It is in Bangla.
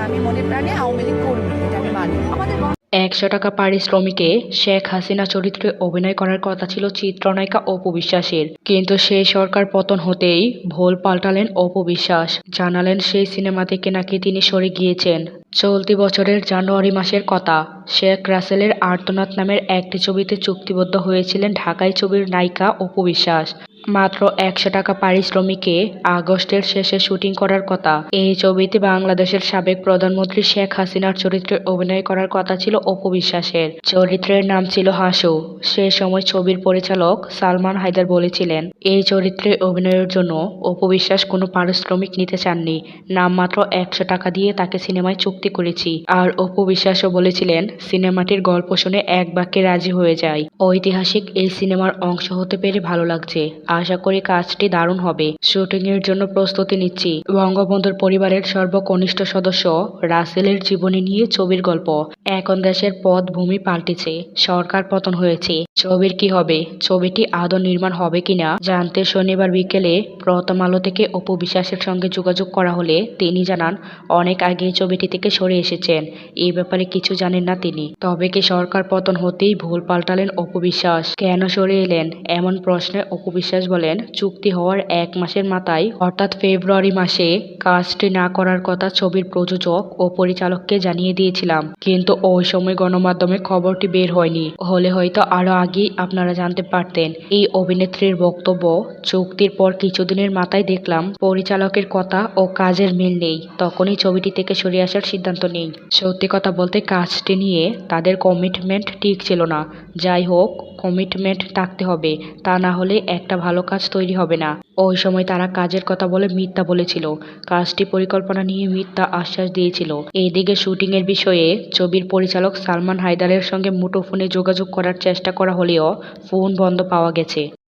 আমি মনে প্রাণে আওয়ামী লীগ কর্মী, এটা আমি মানি। আমাদের 100 টাকা পারিশ্রমিকে শেখ হাসিনা চরিত্রে অভিনয় করার কথা ছিল চিত্রনায়িকা অপু বিশ্বাসের, কিন্তু সেই সরকার পতন হতেই ভুল পাল্টালেন অপু বিশ্বাস। জানালেন সেই সিনেমা থেকে নাকি তিনি সরে গিয়েছেন। চলতি বছরের জানুয়ারি মাসের কথা, শেখ রাসেলের আর্তনাদ নামের একটি ছবিতে চুক্তিবদ্ধ হয়েছিলেন ঢাকাই ছবির নায়িকা অপু বিশ্বাস। মাত্র 100 টাকা পারিশ্রমিকে আগস্টের শেষে শুটিং করার কথা। এই ছবিতে বাংলাদেশের সাবেক প্রধানমন্ত্রী শেখ হাসিনার চরিত্রে অভিনয় করার কথা ছিল অপু বিশ্বাসের। চরিত্রের নাম ছিল হাসু। সে সময় ছবির পরিচালক সালমান হায়দার বলেছিলেন, এই চরিত্রে অভিনয়ের জন্য অপু বিশ্বাস কোনো পারিশ্রমিক নিতে চাননি, নামমাত্র 100 টাকা দিয়ে তাকে সিনেমায় চুক্তি করেছি। আর অপু বিশ্বাসও বলেছিলেন, সিনেমাটির গল্প শুনে এক বাক্যে রাজি হয়ে যায়। ঐতিহাসিক এই সিনেমার অংশ হতে পেরে ভালো লাগছে। আশা করি কাজটি দারুণ হবে। শুটিং এর জন্য প্রস্তুতি নিচ্ছি। বঙ্গবন্ধুর পরিবারের সর্বকনিষ্ঠ সদস্য রাসেলের জীবনী নিয়ে ছবির গল্প। এখন দেশের পথ ভূমি পাল্টেছে, সরকার পতন হয়েছে। ছবির কি হবে, ছবিটি আদৌ নির্মাণ হবে কিনা জানতে শনিবার বিকেলে প্রথম আলো থেকে অপু বিশ্বাসের সঙ্গে যোগাযোগ করা হলে তিনি জানান, অনেক আগেই ছবিটি থেকে সরে এসেছেন। এই ব্যাপারে কিছু জানেন না তিনি। তবে কি সরকার পতন হতেই ভুল পাল্টালেন অপু বিশ্বাস? কেন সরে এলেন? এমন প্রশ্নে অপু বিশ্বাস বলেন, চুক্তি হওয়ার 1 মাসের মাথায় অর্থাৎ ফেব্রুয়ারি মাসে কাজটি না করার কথা ছবির প্রযোজক ও পরিচালককে জানিয়ে দিয়েছিলাম, কিন্তু ওই সময় গণমাধ্যমে খবরটি বের হয়নি। হলে হয়তো আরো আগেই আপনারা জানতে পারতেন। এই অভিনেত্রীর বক্তব্য, চুক্তির পর কিছুদিনের মাথায় দেখলাম পরিচালকের কথা ও কাজের মিল নেই, তখনই ছবিটি থেকে সরে আসার সিদ্ধান্ত নেই। সত্যি কথা বলতে কাজটি নিয়ে তাদের কমিটমেন্ট ঠিক ছিল না। যাই হোক, কমিটমেন্ট থাকতে হবে, তা না হলে একটা ভালো কাজ তৈরি হবে না। ওই সময় তারা কাজের কথা বলে মিথ্যা বলেছিল, কাজটি পরিকল্পনা নিয়ে মিথ্যা আশ্বাস দিয়েছিল। এইদিকে শুটিং এর বিষয়ে ছবির পরিচালক সালমান হায়দারের সঙ্গে মুঠোফোনে যোগাযোগ করার চেষ্টা করা হলেও ফোন বন্ধ পাওয়া গেছে।